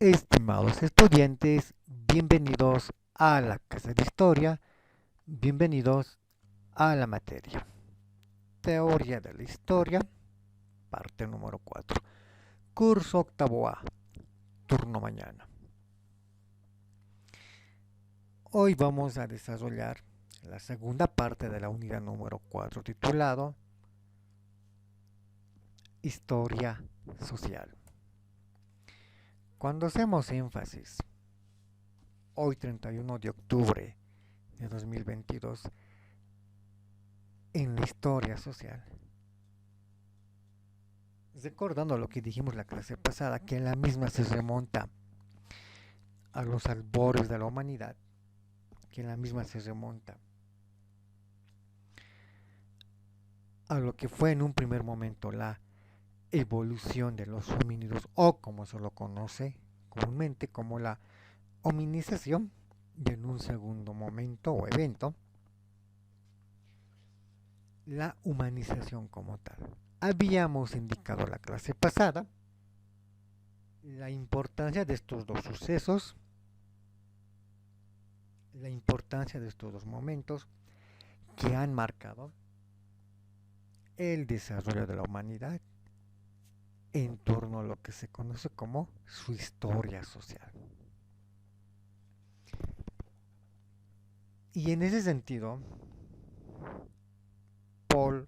Estimados estudiantes, bienvenidos a la Casa de Historia, bienvenidos a la materia. Teoría de la Historia, parte número 4. Curso octavo A, turno mañana. Hoy vamos a desarrollar la segunda parte de la unidad número 4 titulado Historia Social. Cuando hacemos énfasis, hoy 31 de octubre de 2022, en la historia social, recordando lo que dijimos la clase pasada, que la misma se remonta a los albores de la humanidad, que la misma se remonta a lo que fue en un primer momento la evolución de los homínidos, o como se lo conoce comúnmente como la hominización, y en un segundo momento o evento la humanización como tal. Habíamos indicado la clase pasada la importancia de estos dos sucesos, la importancia de estos dos momentos que han marcado el desarrollo de la humanidad en torno a lo que se conoce como su historia social. Y en ese sentido, Paul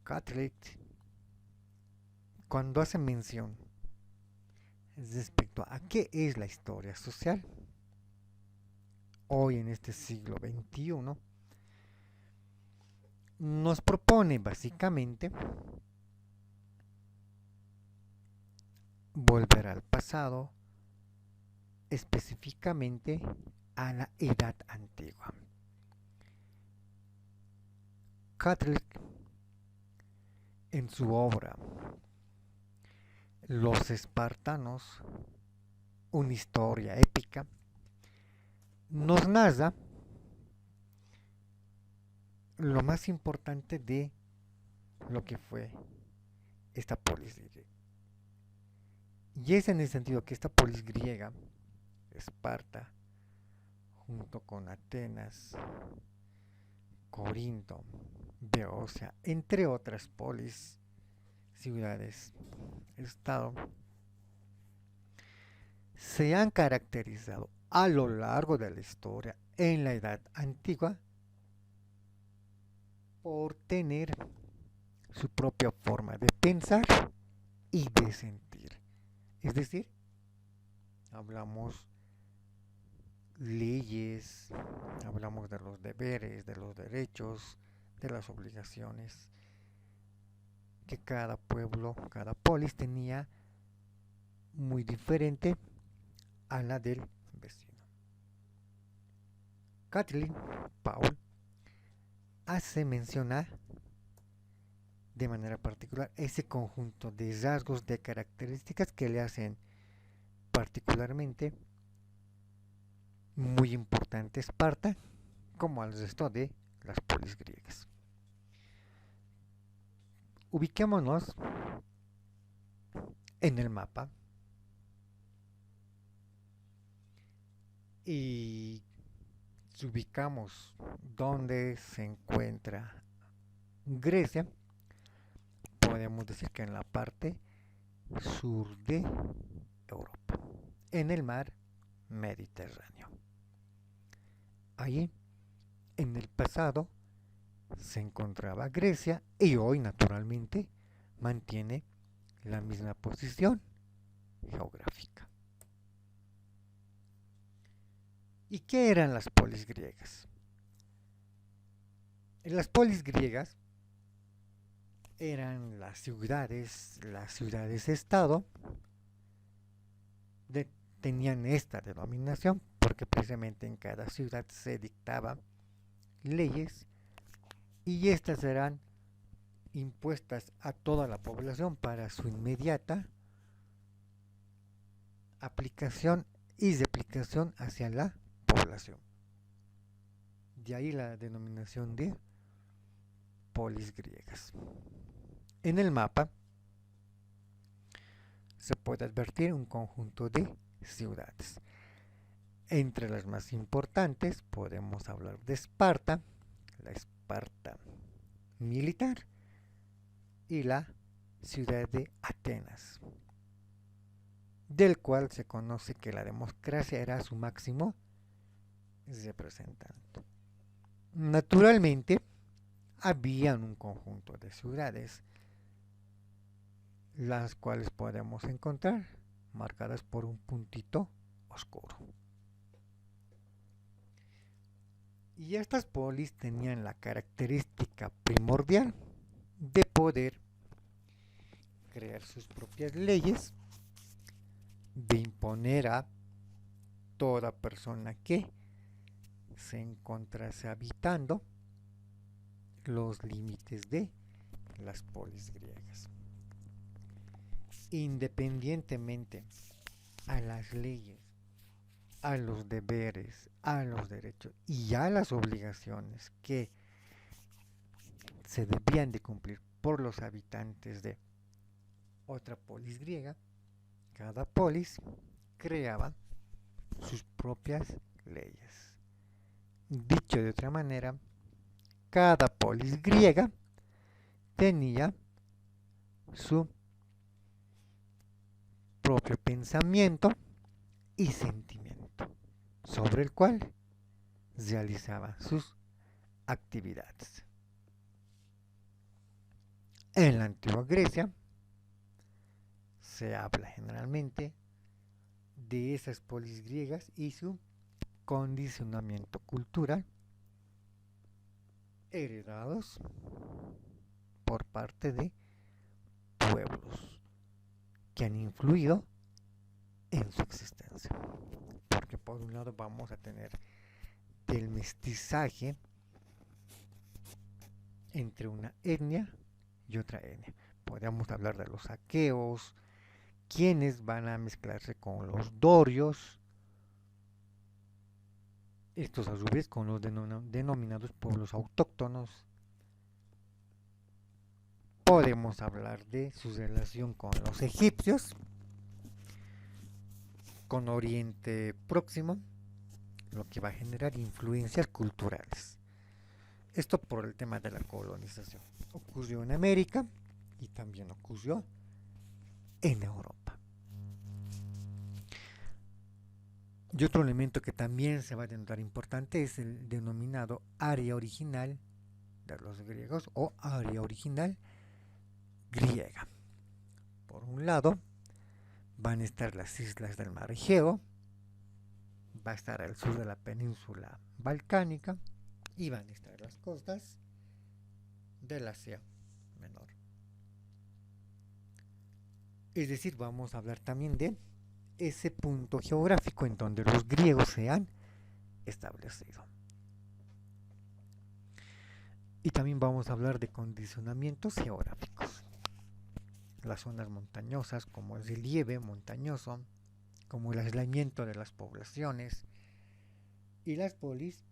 Catholic, cuando hace mención respecto a qué es la historia social, hoy en este siglo XXI, nos propone básicamente volver al pasado, específicamente a la Edad Antigua. Catholic, en su obra Los Espartanos, una historia épica, nos narra lo más importante de lo que fue esta polis griega. Y es en el sentido que esta polis griega, Esparta, junto con Atenas, Corinto, Beocia, entre otras polis, ciudades, estado, se han caracterizado a lo largo de la historia en la Edad Antigua por tener su propia forma de pensar y de sentir. Es decir, hablamos leyes, hablamos de los deberes, de los derechos, de las obligaciones que cada pueblo, cada polis tenía muy diferente a la del vecino. Kathleen Paul hace mencionar de manera particular ese conjunto de rasgos, de características que le hacen particularmente muy importante Esparta como al resto de las polis griegas. Ubiquémonos en el mapa y si ubicamos donde se encuentra Grecia, podemos decir que en la parte sur de Europa, en el mar Mediterráneo. Allí, en el pasado, se encontraba Grecia y hoy, naturalmente, mantiene la misma posición geográfica. ¿Y qué eran las polis griegas? Las polis griegas eran las ciudades-estado, tenían esta denominación porque precisamente en cada ciudad se dictaban leyes y estas eran impuestas a toda la población para su inmediata aplicación y replicación hacia la población. De ahí la denominación de polis griegas. En el mapa se puede advertir un conjunto de ciudades. Entre las más importantes podemos hablar de Esparta, la Esparta militar, y la ciudad de Atenas, del cual se conoce que la democracia era su máximo representante. Naturalmente, habían un conjunto de ciudades, las cuales podemos encontrar marcadas por un puntito oscuro. Y estas polis tenían la característica primordial de poder crear sus propias leyes, de imponer a toda persona que se encontrase habitando los límites de las polis griegas. Independientemente a las leyes, a los deberes, a los derechos y a las obligaciones que se debían de cumplir por los habitantes de otra polis griega, cada polis creaba sus propias leyes. Dicho de otra manera, cada polis griega tenía su propio pensamiento y sentimiento, sobre el cual realizaba sus actividades. En la antigua Grecia se habla generalmente de esas polis griegas y su condicionamiento cultural heredados por parte de pueblos que han influido en su existencia. Porque por un lado vamos a tener del mestizaje entre una etnia y otra etnia. Podríamos hablar de los aqueos, quienes van a mezclarse con los dorios, estos a su vez con los denominados pueblos autóctonos. Podemos hablar de su relación con los egipcios, con Oriente Próximo, lo que va a generar influencias culturales. Esto por el tema de la colonización. Ocurrió en América y también ocurrió en Europa. Y otro elemento que también se va a denotar importante es el denominado área original de los griegos o área original griega. Por un lado, van a estar las islas del mar Egeo, va a estar al sur de la península balcánica y van a estar las costas del Asia Menor. Es decir, vamos a hablar también de ese punto geográfico en donde los griegos se han establecido. Y también vamos a hablar de condicionamientos geográficos. Las zonas montañosas, como el relieve montañoso, como el aislamiento de las poblaciones y las polis,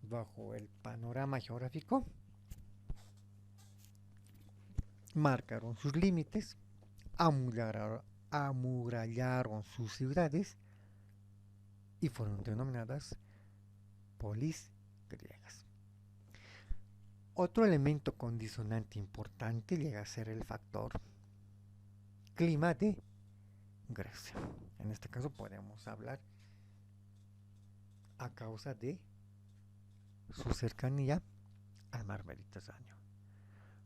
bajo el panorama geográfico, marcaron sus límites, amurallaron sus ciudades y fueron denominadas polis griegas. Otro elemento condicionante importante llega a ser el factor clima de Grecia. En este caso podemos hablar a causa de su cercanía al mar Mediterráneo,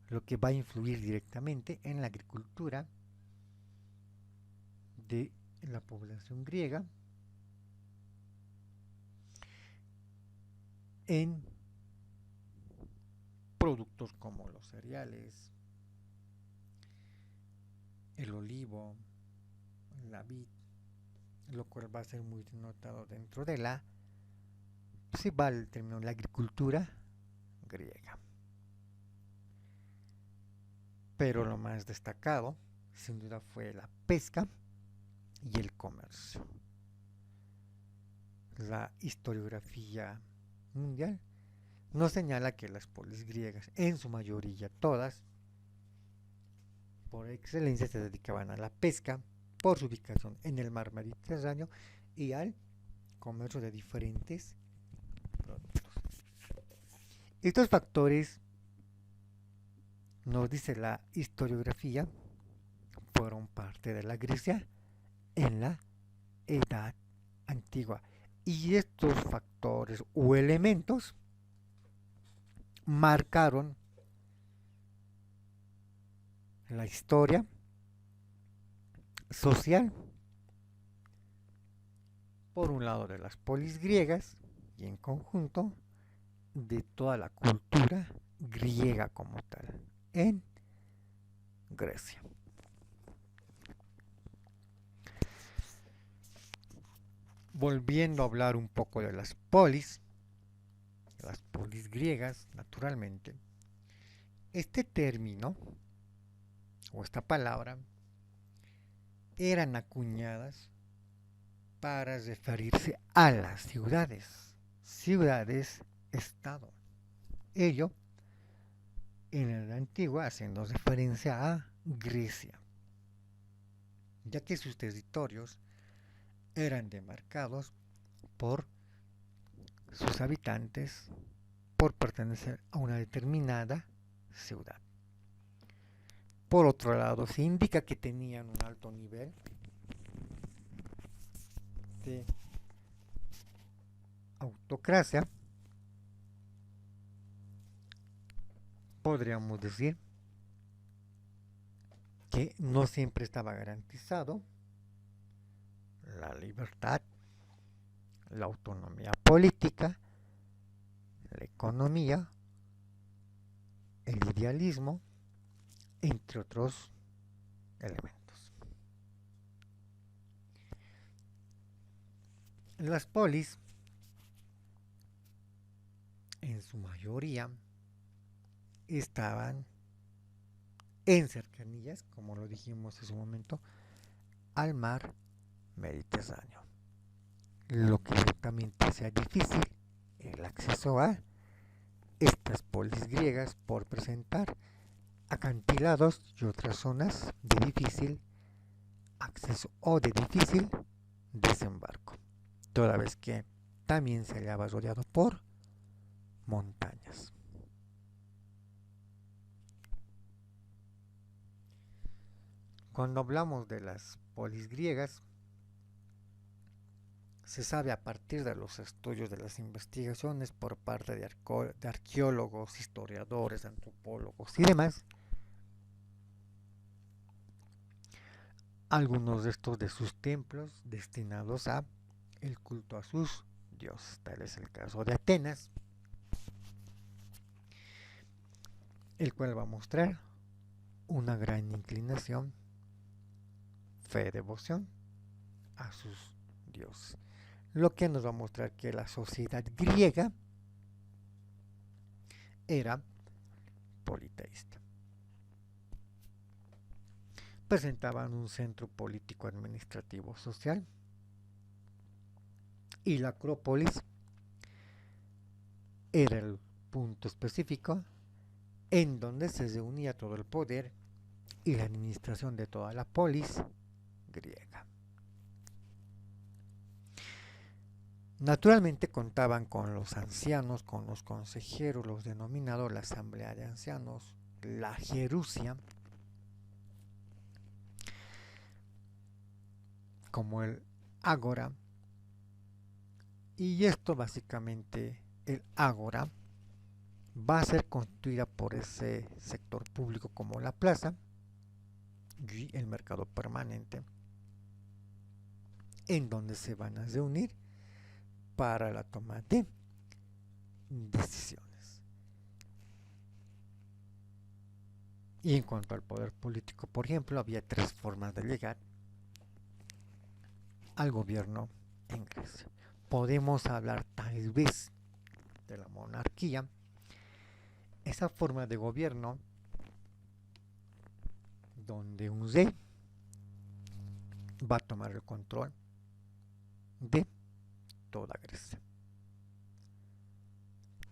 lo que va a influir directamente en la agricultura de la población griega, en productos como los cereales, el olivo, la vid, lo cual va a ser muy notado dentro de la, si va el término, la agricultura griega. Pero lo más destacado, sin duda, fue la pesca y el comercio. La historiografía mundial nos señala que las polis griegas, en su mayoría todas, por excelencia se dedicaban a la pesca por su ubicación en el mar Mediterráneo y al comercio de diferentes productos. Estos factores, nos dice la historiografía, fueron parte de la Grecia en la Edad Antigua. Y estos factores o elementos marcaron la historia social, por un lado de las polis griegas y en conjunto de toda la cultura griega como tal en Grecia. Volviendo a hablar un poco de las polis griegas, naturalmente, este término o esta palabra eran acuñadas para referirse a las ciudades-estado. Ello en la antigua haciendo referencia a Grecia, ya que sus territorios eran demarcados por sus habitantes por pertenecer a una determinada ciudad. Por otro lado, se indica que tenían un alto nivel de autocracia, podríamos decir que no siempre estaba garantizado la libertad, la autonomía política, la economía, el idealismo, entre otros elementos. Las polis, en su mayoría, estaban en cercanías, como lo dijimos en su momento, al mar Mediterráneo, lo que también hacía difícil el acceso a estas polis griegas por presentar acantilados y otras zonas de difícil acceso o de difícil desembarco, toda vez que también se hallaba rodeado por montañas. Cuando hablamos de las polis griegas, se sabe a partir de los estudios de las investigaciones por parte de arqueólogos, historiadores, antropólogos y demás, algunos de estos de sus templos destinados a el culto a sus dioses. Tal es el caso de Atenas, el cual va a mostrar una gran inclinación, fe, devoción a sus dioses. Lo que nos va a mostrar que la sociedad griega era politeísta. Presentaban un centro político, administrativo, social, y la Acrópolis era el punto específico en donde se reunía todo el poder y la administración de toda la polis griega. Naturalmente contaban con los ancianos, con los consejeros, los denominados la asamblea de ancianos, la gerusia, como el ágora, y esto básicamente, el ágora va a ser constituida por ese sector público como la plaza y el mercado permanente, en donde se van a reunir para la toma de decisiones. Y en cuanto al poder político, por ejemplo, había tres formas de llegar al gobierno en Grecia. Podemos hablar tal vez de la monarquía, esa forma de gobierno donde un rey va a tomar el control de toda Grecia.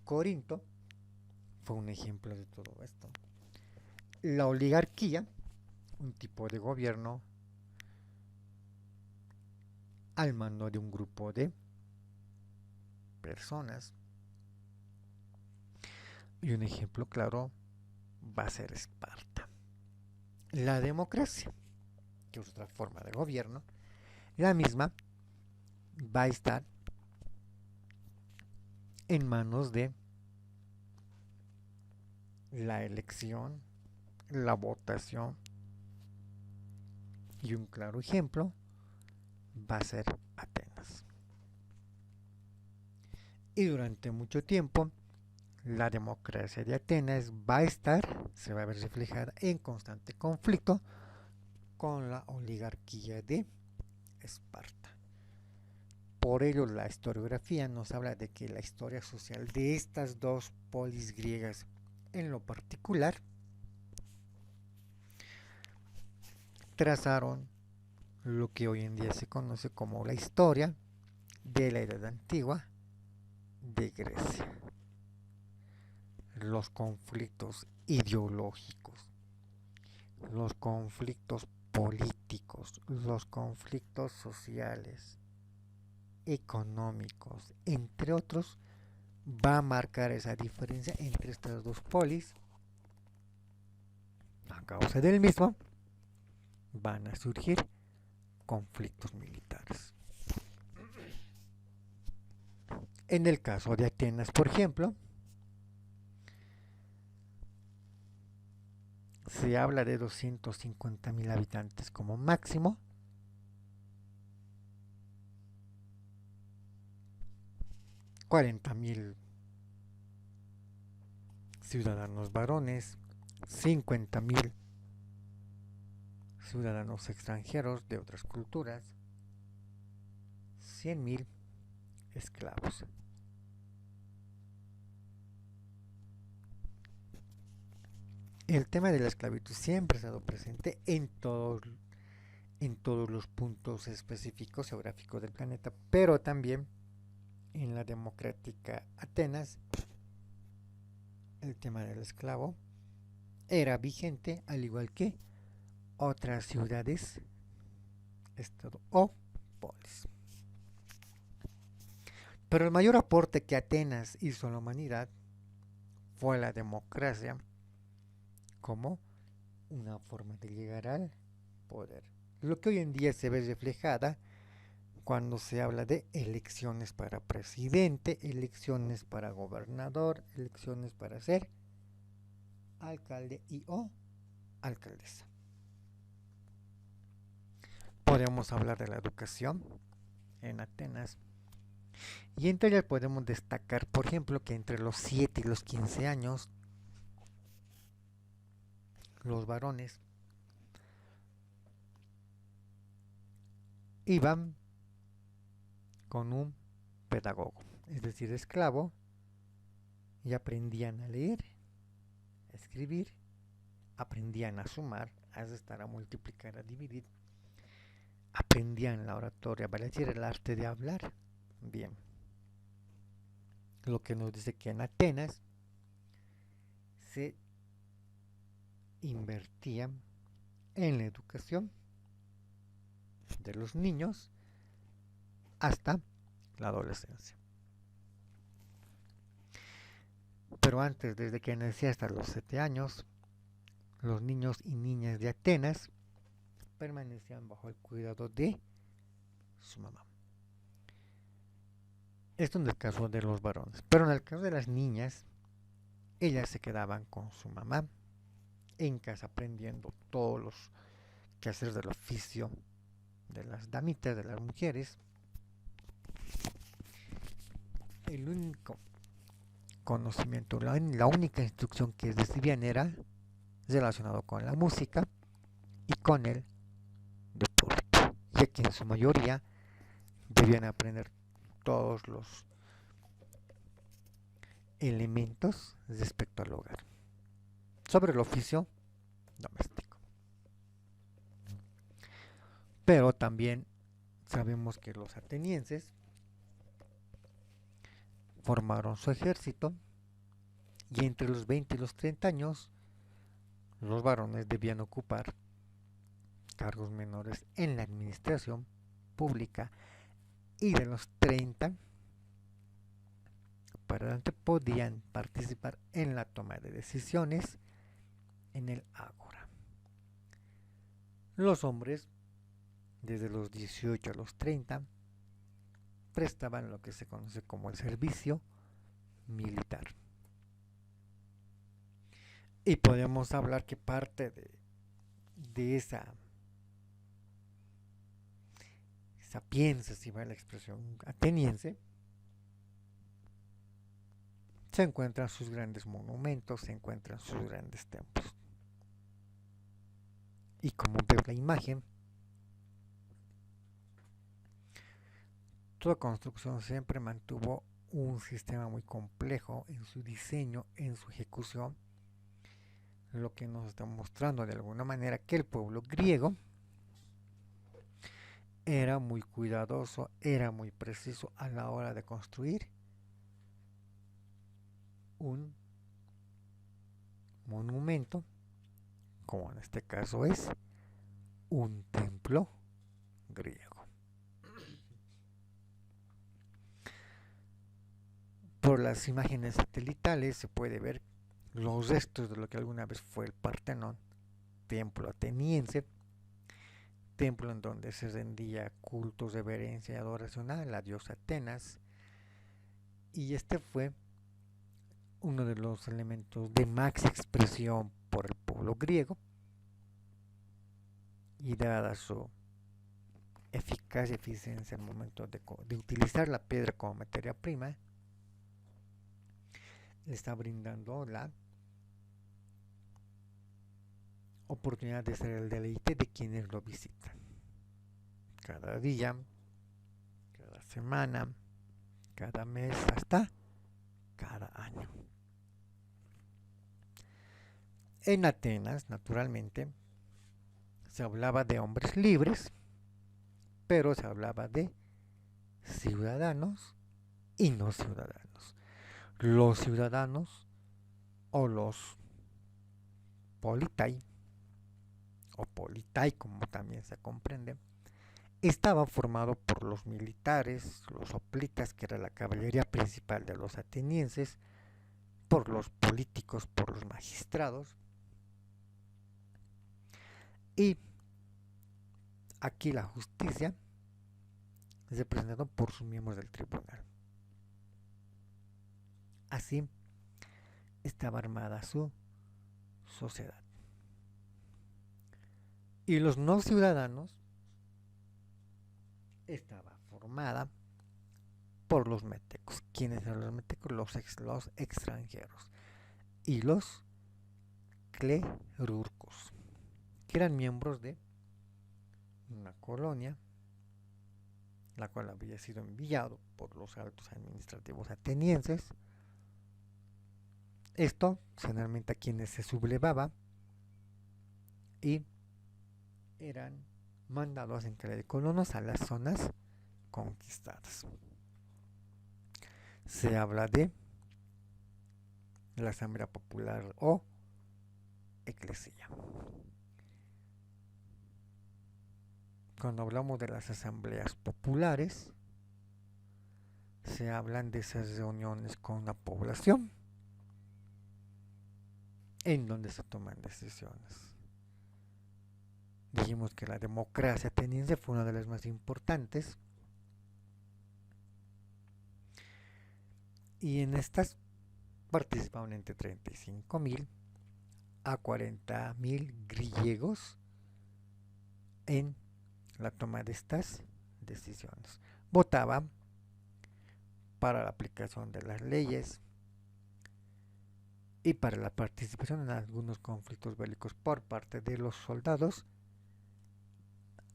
Corinto fue un ejemplo de todo esto. La oligarquía, un tipo de gobierno al mando de un grupo de personas. Y un ejemplo claro va a ser Esparta. La democracia, que es otra forma de gobierno, la misma va a estar en manos de la elección, la votación, y un claro ejemplo va a ser Atenas. Y durante mucho tiempo la democracia de Atenas va a estar, se va a ver reflejada en constante conflicto con la oligarquía de Esparta. Por ello la historiografía nos habla de que la historia social de estas dos polis griegas en lo particular trazaron lo que hoy en día se conoce como la historia de la Edad Antigua de Grecia. Los conflictos ideológicos, los conflictos políticos, los conflictos sociales, económicos, entre otros, va a marcar esa diferencia entre estas dos polis. A causa del mismo, van a surgir conflictos militares. En el caso de Atenas, por ejemplo, se habla de 250.000 habitantes como máximo. 40.000 ciudadanos varones, 50.000 ciudadanos extranjeros de otras culturas, 100.000 esclavos. El tema de la esclavitud siempre ha estado presente en todos los puntos específicos geográficos del planeta, pero también en la democrática Atenas el tema del esclavo era vigente al igual que otras ciudades, estado o polis. Pero el mayor aporte que Atenas hizo a la humanidad fue la democracia como una forma de llegar al poder. Lo que hoy en día se ve reflejada cuando se habla de elecciones para presidente, elecciones para gobernador, elecciones para ser alcalde y o alcaldesa. Podemos hablar de la educación en Atenas y entre ellas podemos destacar, por ejemplo, que entre los 7 y los 15 años los varones iban con un pedagogo, es decir, esclavo, y aprendían a leer, a escribir, aprendían a sumar, a restar, a multiplicar, a dividir, aprendían la oratoria, vale decir, el arte de hablar. Bien, lo que nos dice que en Atenas se invertía en la educación de los niños hasta la adolescencia. Pero antes, desde que nací hasta los 7 años, los niños y niñas de Atenas permanecían bajo el cuidado de su mamá. Esto en el caso de los varones. Pero en el caso de las niñas, ellas se quedaban con su mamá en casa aprendiendo todos los quehaceres del oficio de las damitas, de las mujeres. El único conocimiento, la única instrucción que recibían era relacionado con la música y con el deporte, ya que en su mayoría debían aprender todos los elementos respecto al hogar, sobre el oficio doméstico. Pero también sabemos que los atenienses formaron su ejército y entre los 20 y los 30 años los varones debían ocupar cargos menores en la administración pública, y de los 30 para adelante podían participar en la toma de decisiones en el ágora. Los hombres, desde los 18 a los 30, prestaban lo que se conoce como el servicio militar. Y podemos hablar que parte de esa sapienza, si va la expresión ateniense, se encuentran sus grandes monumentos, se encuentran sus grandes templos. Y como veo la imagen, toda construcción siempre mantuvo un sistema muy complejo en su diseño, en su ejecución, lo que nos está mostrando de alguna manera que el pueblo griego era muy cuidadoso, era muy preciso a la hora de construir un monumento, como en este caso es un templo griego. Por las imágenes satelitales se puede ver los restos de lo que alguna vez fue el Partenón, templo ateniense, templo en donde se rendía cultos, reverencia y adoración a la diosa Atenas, y este fue uno de los elementos de máxima expresión por el pueblo griego, y dada su eficacia y eficiencia al momento de utilizar la piedra como materia prima, le está brindando la oportunidad de ser el deleite de quienes lo visitan. Cada día, cada semana, cada mes, hasta cada año. En Atenas, naturalmente, se hablaba de hombres libres, pero se hablaba de ciudadanos y no ciudadanos. Los ciudadanos o los politai, o politai como también se comprende, estaba formado por los militares, los hoplitas, que era la caballería principal de los atenienses, por los políticos, por los magistrados, y aquí la justicia es representada por sus miembros del tribunal. Así estaba armada su sociedad. Y los no ciudadanos estaba formada por los metecos. ¿Quiénes eran los metecos? Los extranjeros. Y los clerurcos, que eran miembros de una colonia, la cual había sido enviado por los altos administrativos atenienses. Esto generalmente a quienes se sublevaba y eran mandados en calidad de colonos a las zonas conquistadas. Se habla de la asamblea popular o eclesía. Cuando hablamos de las asambleas populares, se hablan de esas reuniones con la población en donde se toman decisiones. Dijimos que la democracia ateniense fue una de las más importantes, y en estas participaban entre 35.000 a 40.000 griegos en la toma de estas decisiones. Votaban para la aplicación de las leyes y para la participación en algunos conflictos bélicos por parte de los soldados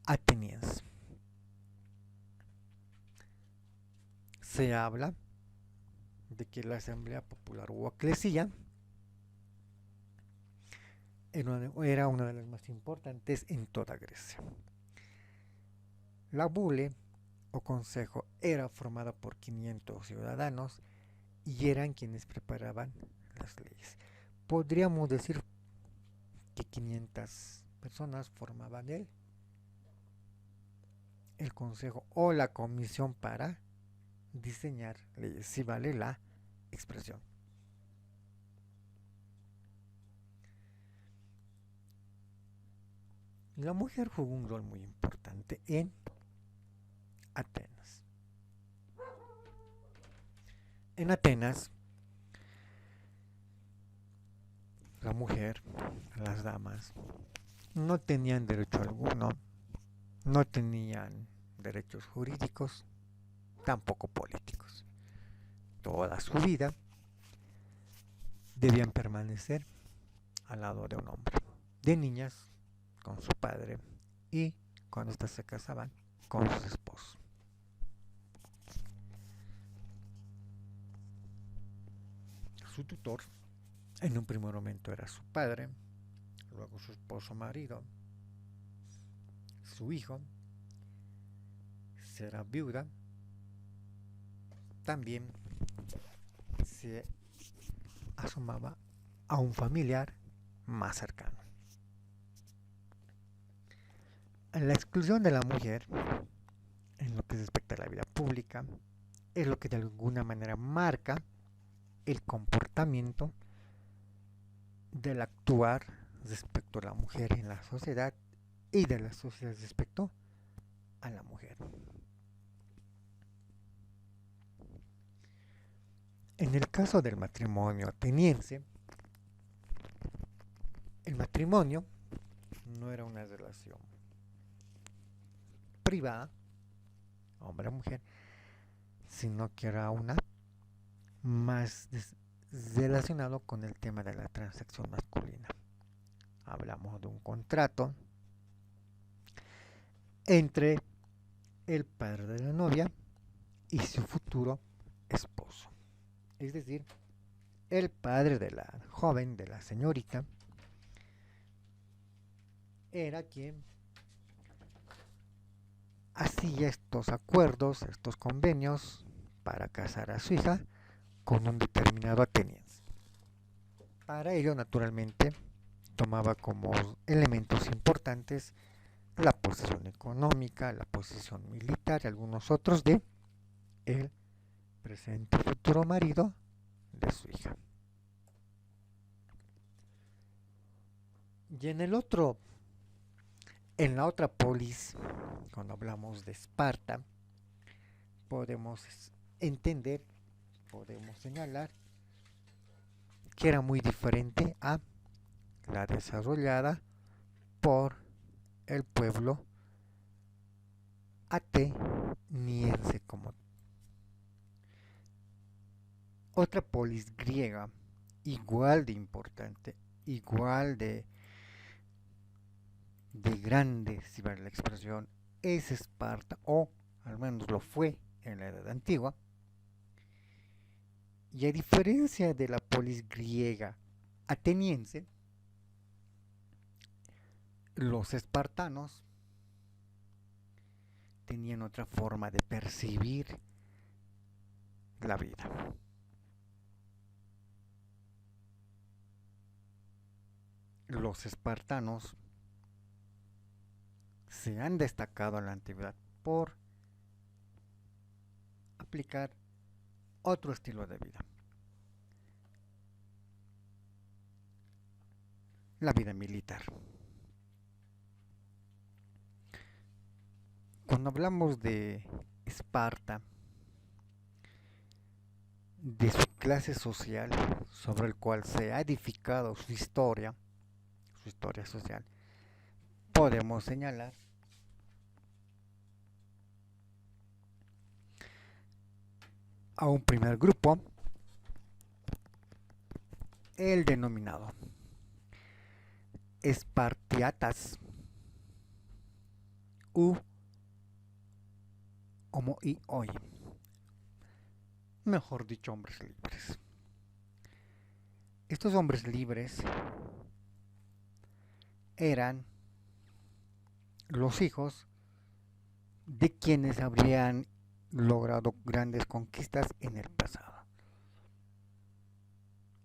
atenienses. Se habla de que la asamblea popular o eclesía era una de las más importantes en toda Grecia. La bule o consejo era formada por 500 ciudadanos y eran quienes preparaban las leyes. Podríamos decir que 500 personas formaban el el consejo o la comisión para diseñar leyes, si vale la expresión. La mujer jugó un rol muy importante en Atenas. En Atenas, la mujer, las damas, no tenían derecho alguno, no tenían derechos jurídicos, tampoco políticos. Toda su vida debían permanecer al lado de un hombre. De niñas, con su padre, y cuando éstas se casaban, con sus esposos. Su tutor, en un primer momento, era su padre, luego su esposo marido, su hijo, será viuda, también se asomaba a un familiar más cercano. La exclusión de la mujer en lo que respecta a la vida pública es lo que de alguna manera marca el comportamiento del actuar respecto a la mujer en la sociedad y de la sociedad respecto a la mujer. En el caso del matrimonio ateniense, el matrimonio no era una relación privada, hombre-mujer, sino que era una más relacionado con el tema de la transacción masculina. Hablamos de un contrato entre el padre de la novia y su futuro esposo. Es decir, el padre de la joven, de la señorita, era quien hacía estos acuerdos, estos convenios para casar a su hija con un determinado ateniense. Para ello, naturalmente, tomaba como elementos importantes la posición económica, la posición militar y algunos otros de el presente y futuro marido de su hija. Y en la otra polis, cuando hablamos de Esparta, podemos entender, podemos señalar que era muy diferente a la desarrollada por el pueblo ateniense como otra polis griega igual de importante, igual de grande, si vale la expresión, es Esparta, o al menos lo fue en la Edad Antigua. Y a diferencia de la polis griega ateniense, los espartanos tenían otra forma de percibir la vida. Los espartanos se han destacado en la antigüedad por aplicar otro estilo de vida. La vida militar. Cuando hablamos de Esparta, de su clase social sobre el cual se ha edificado su historia social, podemos señalar a un primer grupo, el denominado Espartiatas u homoioi, mejor dicho, hombres libres. Estos hombres libres eran los hijos de quienes habrían logrado grandes conquistas en el pasado,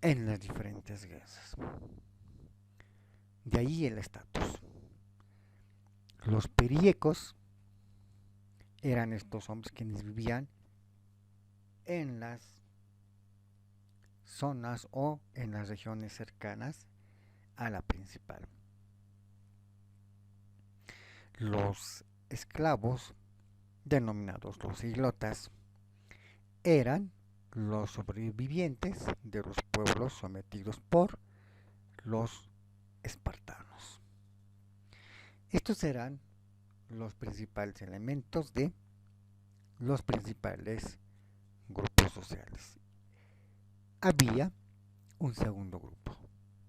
en las diferentes guerras. De ahí el estatus. Los periecos eran estos hombres quienes vivían en las zonas o en las regiones cercanas a la principal. Los esclavos, denominados los iglotas, eran los sobrevivientes de los pueblos sometidos por los espartanos. Estos eran los principales elementos de los principales grupos sociales. Había un segundo grupo,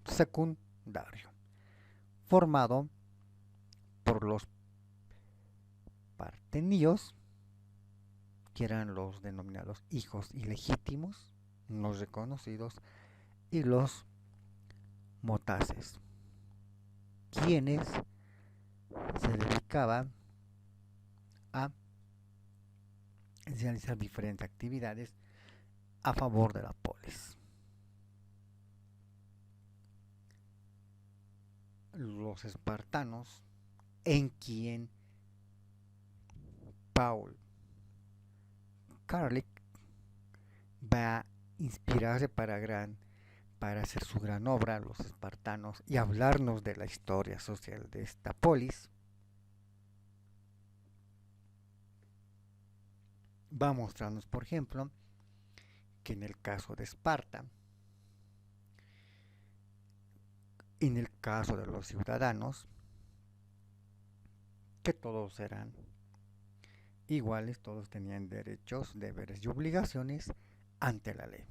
secundario, formado por los parteníos, que eran los denominados hijos ilegítimos, no reconocidos, y los motaces, quienes se dedicaban a realizar diferentes actividades a favor de la polis. Los espartanos, en quien Paul Carlick va a inspirarse para hacer su gran obra, Los Espartanos, y hablarnos de la historia social de esta polis. Va a mostrarnos, por ejemplo, que en el caso de Esparta, en el caso de los ciudadanos, que todos eran iguales, todos tenían derechos, deberes y obligaciones ante la ley.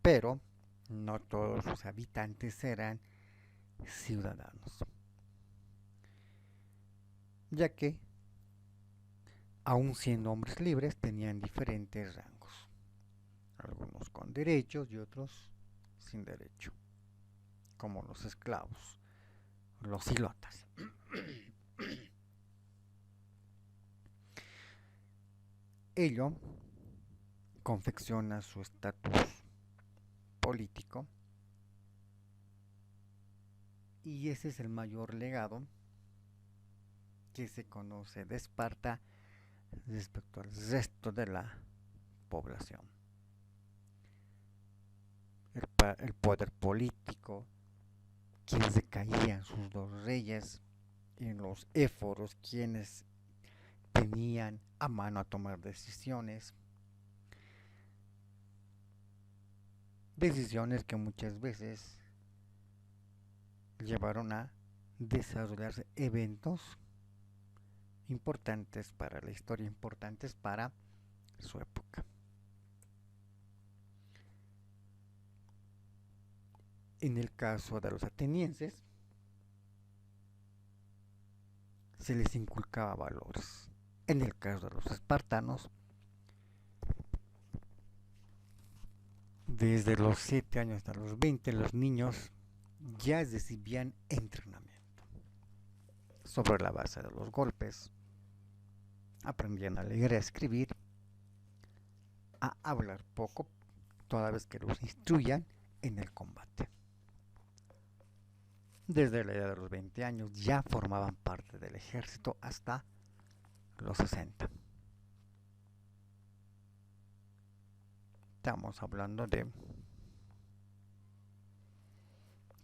Pero no todos sus habitantes eran ciudadanos, ya que, aun siendo hombres libres, tenían diferentes rangos, algunos con derechos y otros sin derecho, como los esclavos, los ilotas. Ello confecciona su estatus político, y ese es el mayor legado que se conoce de Esparta respecto al resto de la población. El poder político, quienes recaían sus dos reyes, en los éforos, quienes tenían a mano a tomar decisiones que muchas veces llevaron a desarrollarse eventos importantes para la historia, importantes para su época. En el caso de los atenienses, se les inculcaba valores. En el caso de los espartanos, desde los 7 años hasta los 20, los niños ya recibían entrenamiento sobre la base de los golpes. Aprendían a leer, a escribir, a hablar poco, toda vez que los instruyan en el combate. Desde la edad de los 20 años ya formaban parte del ejército hasta los 60. Estamos hablando de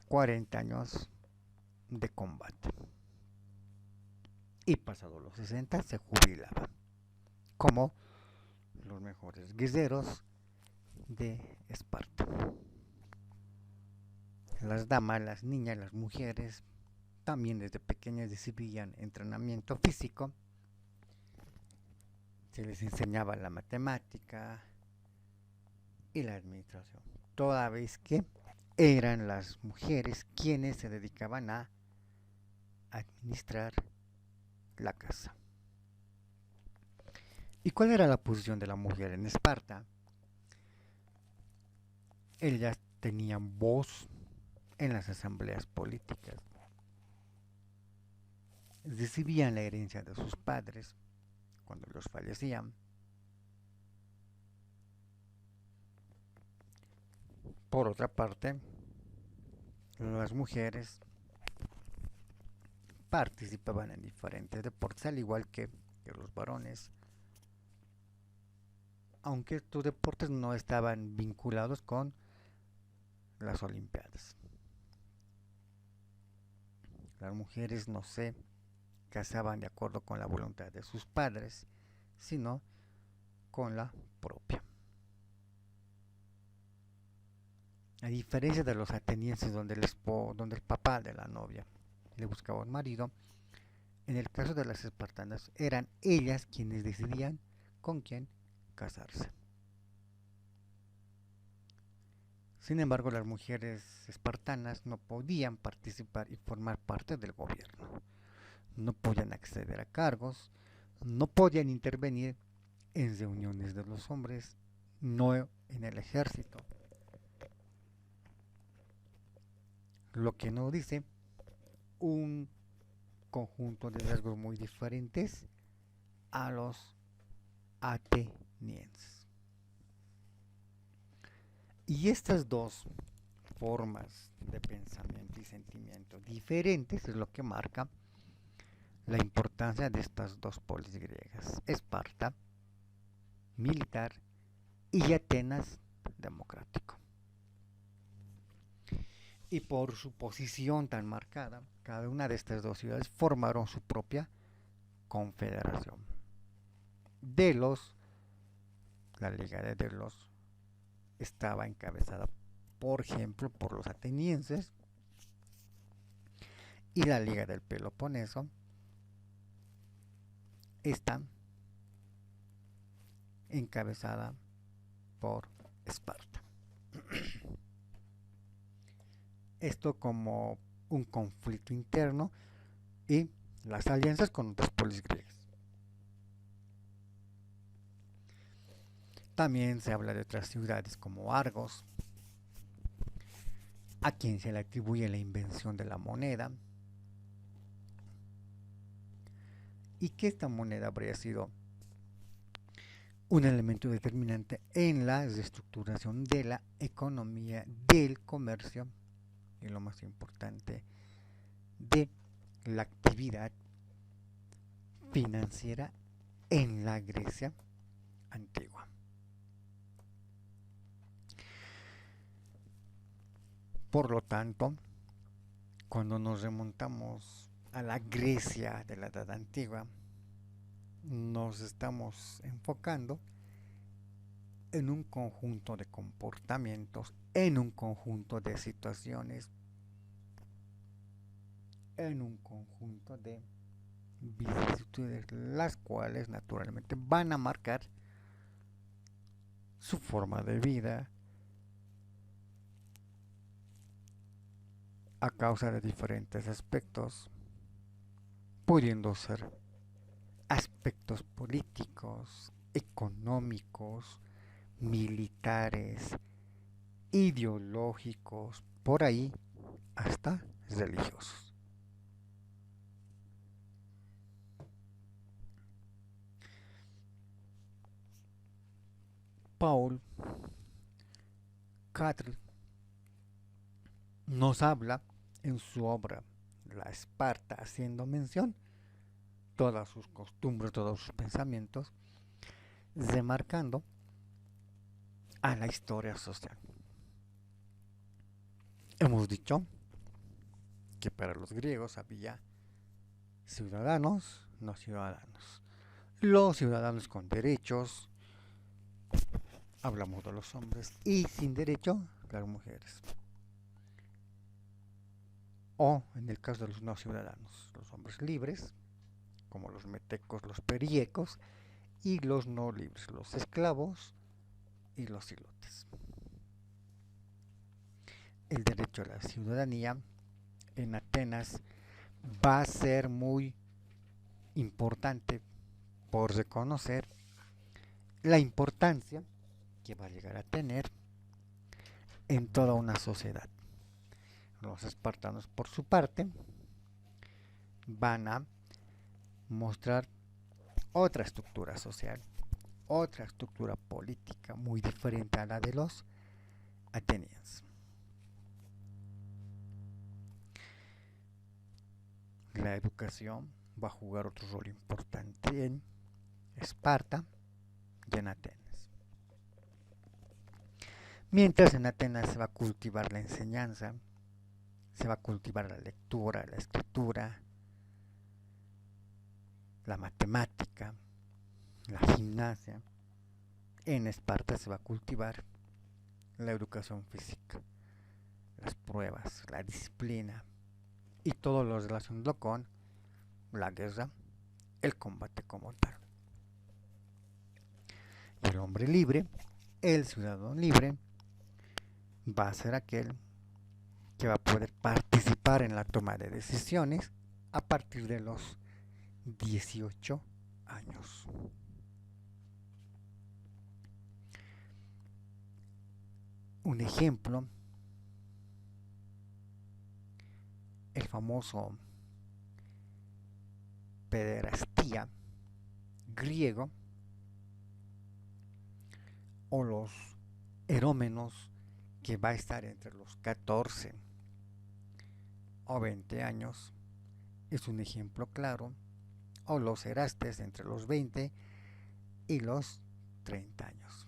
40 años de combate. Y pasados los 60 se jubilaban como los mejores guerreros de Esparta. Las damas, las niñas, las mujeres también desde pequeñas recibían entrenamiento físico. Se les enseñaba la matemática y la administración, toda vez que eran las mujeres quienes se dedicaban a administrar la casa. ¿Y cuál era la posición de la mujer en Esparta? Ellas tenían voz en las asambleas políticas, recibían la herencia de sus padres cuando los fallecían. Por otra parte, las mujeres participaban en diferentes deportes, al igual que los varones, aunque estos deportes no estaban vinculados con las Olimpiadas. Las mujeres no se casaban de acuerdo con la voluntad de sus padres, sino con la propia. A diferencia de los atenienses donde el papá de la novia le buscaba un marido, en el caso de las espartanas eran ellas quienes decidían con quién casarse. Sin embargo, las mujeres espartanas no podían participar y formar parte del gobierno. No podían acceder a cargos, no podían intervenir en reuniones de los hombres, no en el ejército. Lo que nos dice un conjunto de rasgos muy diferentes a los atenienses. Y estas dos formas de pensamiento y sentimiento diferentes es lo que marca la importancia de estas dos polis griegas, Esparta, militar, y Atenas, democrático. Y por su posición tan marcada, cada una de estas dos ciudades formaron su propia confederación. Delos, la Liga de Delos, estaba encabezada, por ejemplo, por los atenienses, y la Liga del Peloponeso está encabezada por Esparta. Esto como un conflicto interno y las alianzas con otras polis griegas. También se habla de otras ciudades como Argos, a quien se le atribuye la invención de la moneda, y que esta moneda habría sido un elemento determinante en la reestructuración de la economía, del comercio y lo más importante, de la actividad financiera en la Grecia antigua. Por lo tanto, cuando nos remontamos a la Grecia de la Edad Antigua, nos estamos enfocando en un conjunto de comportamientos, en un conjunto de situaciones, en un conjunto de vicisitudes, las cuales naturalmente van a marcar su forma de vida a causa de diferentes aspectos, pudiendo ser aspectos políticos, económicos, militares, ideológicos, por ahí hasta religiosos. Paul Cattrall nos habla en su obra La Esparta, haciendo mención todas sus costumbres, todos sus pensamientos, remarcando a la historia social. Hemos dicho que para los griegos había ciudadanos, no ciudadanos. Los ciudadanos con derechos, hablamos de los hombres, y sin derecho, las mujeres. O en el caso de los no ciudadanos, los hombres libres, como los metecos, los periecos, y los no libres, los esclavos y los silotes. El derecho a la ciudadanía en Atenas va a ser muy importante por reconocer la importancia que va a llegar a tener en toda una sociedad. Los espartanos, por su parte, van a mostrar otra estructura social, otra estructura política muy diferente a la de los atenienses. La educación va a jugar otro rol importante en Esparta y en Atenas. Mientras en Atenas se va a cultivar la enseñanza, se va a cultivar la lectura, la escritura, la matemática, la gimnasia. En Esparta se va a cultivar la educación física, las pruebas, la disciplina y todo lo relacionado con la guerra, el combate como tal. Y el hombre libre, el ciudadano libre, va a ser aquel que va a poder participar en la toma de decisiones a partir de los 18 años. Un ejemplo, el famoso pederastía griego o los erómenos, que va a estar entre los 14 o 20 años, es un ejemplo claro, o los erastes entre los 20 y los 30 años.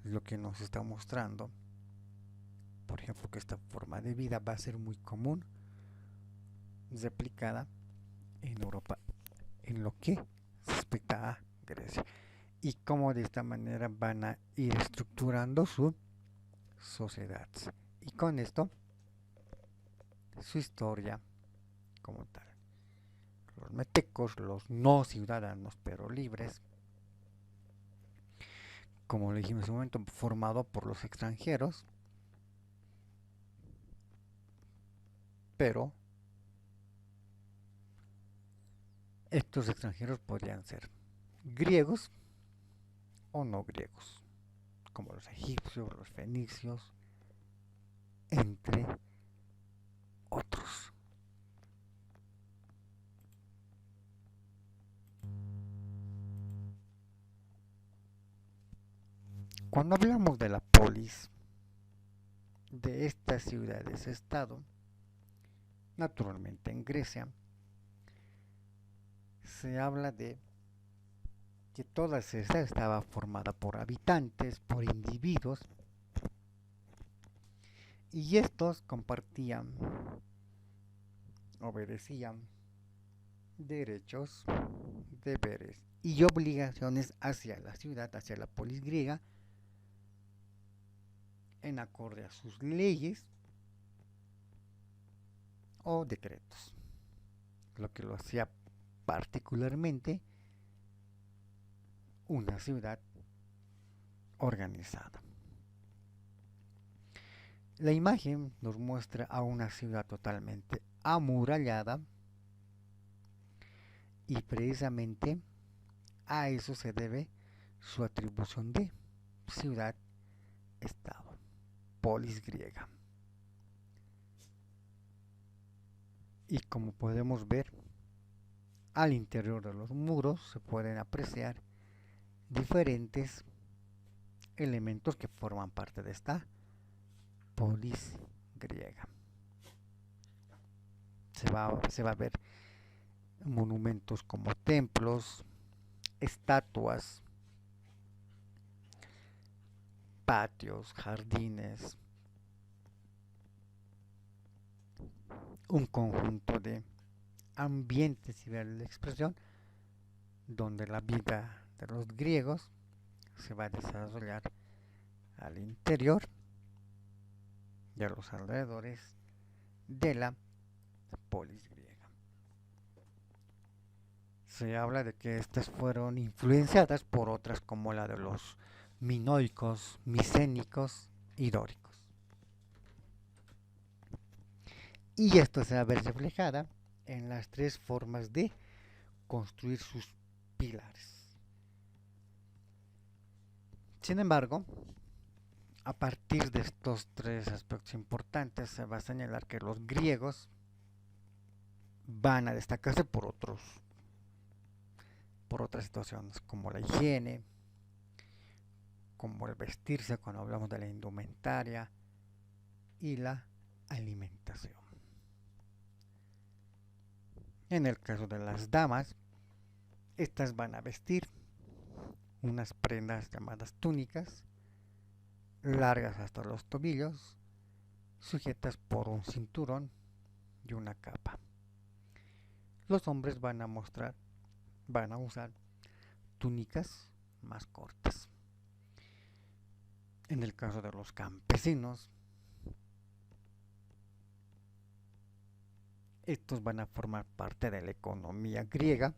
Lo que nos está mostrando, por ejemplo, que esta forma de vida va a ser muy común, replicada en Europa, en lo que respecta a Grecia, y cómo de esta manera van a ir estructurando su sociedad, y con esto su historia como tal. Los metecos, los no ciudadanos pero libres, como le dijimos en su momento, formado por los extranjeros, pero estos extranjeros podrían ser griegos o no griegos, como los egipcios, los fenicios, entre otros. Cuando hablamos de la polis, de estas ciudades-estado, naturalmente en Grecia, se habla de que toda esta estaba formada por habitantes, por individuos, y estos compartían, obedecían derechos, deberes y obligaciones hacia la ciudad, hacia la polis griega, en acorde a sus leyes o decretos, lo que lo hacía particularmente una ciudad organizada. La imagen nos muestra a una ciudad totalmente amurallada, y precisamente a eso se debe su atribución de ciudad-estado, polis griega. Y como podemos ver, al interior de los muros se pueden apreciar diferentes elementos que forman parte de esta polis griega. Se va a ver monumentos como templos, estatuas, patios, jardines, un conjunto de ambientes, si vale la expresión, donde la vida de los griegos se va a desarrollar al interior y a los alrededores de la polis griega. Se habla de que estas fueron influenciadas por otras como la de los minoicos, micénicos y dóricos. Y esto se va a ver reflejada en las tres formas de construir sus pilares. Sin embargo, a partir de estos tres aspectos importantes se va a señalar que los griegos van a destacarse por otras situaciones, como la higiene, como el vestirse cuando hablamos de la indumentaria y la alimentación. En el caso de las damas, estas van a vestir unas prendas llamadas túnicas, largas hasta los tobillos, sujetas por un cinturón y una capa. Los hombres van a usar túnicas más cortas. En el caso de los campesinos, estos van a formar parte de la economía griega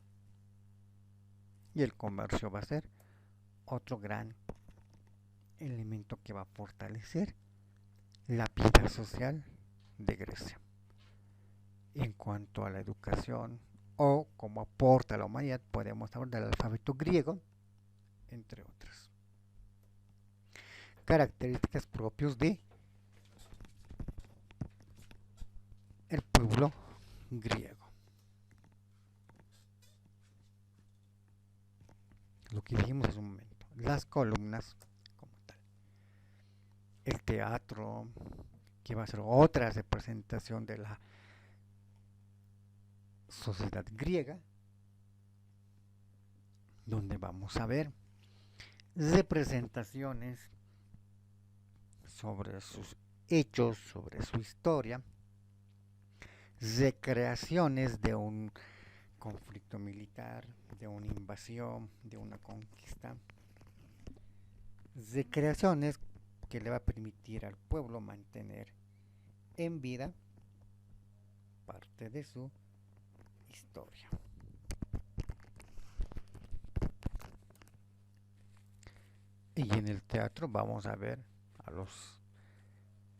y el comercio va a ser otro gran elemento que va a fortalecer la vida social de Grecia. En cuanto a la educación o como aporta a la humanidad, podemos hablar del alfabeto griego, entre otras características propios de el pueblo griego. Lo que dijimos hace un momento, las columnas como tal, el teatro, que va a ser otra representación de la sociedad griega, donde vamos a ver representaciones sobre sus hechos, sobre su historia, recreaciones de un conflicto militar, de una invasión, de una conquista, recreaciones que le va a permitir al pueblo mantener en vida parte de su historia. Y en el teatro vamos a ver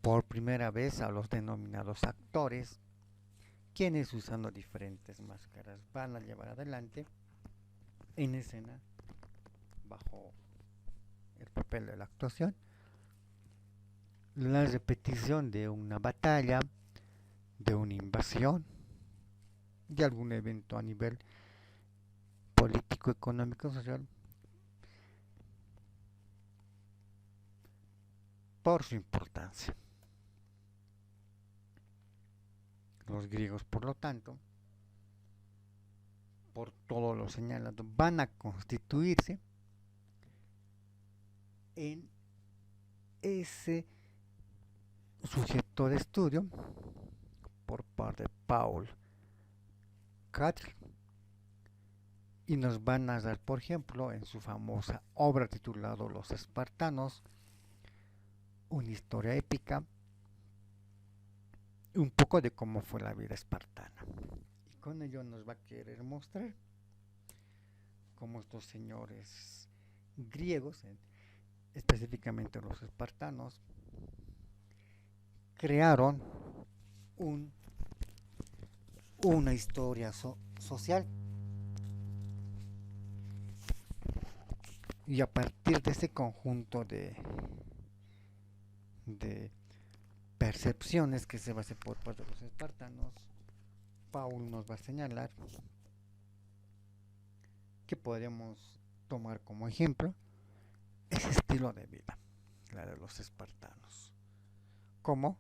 por primera vez a los denominados actores, quienes usando diferentes máscaras van a llevar adelante en escena, bajo el papel de la actuación, la repetición de una batalla, de una invasión, de algún evento a nivel político, económico, social, por su importancia. Los griegos, por lo tanto, por todo lo señalado, van a constituirse en ese sujeto de estudio por parte de Paul Catr, y nos van a dar, por ejemplo, en su famosa obra titulada Los Espartanos, una historia épica, un poco de cómo fue la vida espartana. Y con ello nos va a querer mostrar cómo estos señores griegos, específicamente los espartanos, crearon una historia social, y a partir de ese conjunto de percepciones que se va a hacer por parte de los espartanos, Paul nos va a señalar que podríamos tomar como ejemplo ese estilo de vida, la de los espartanos. Como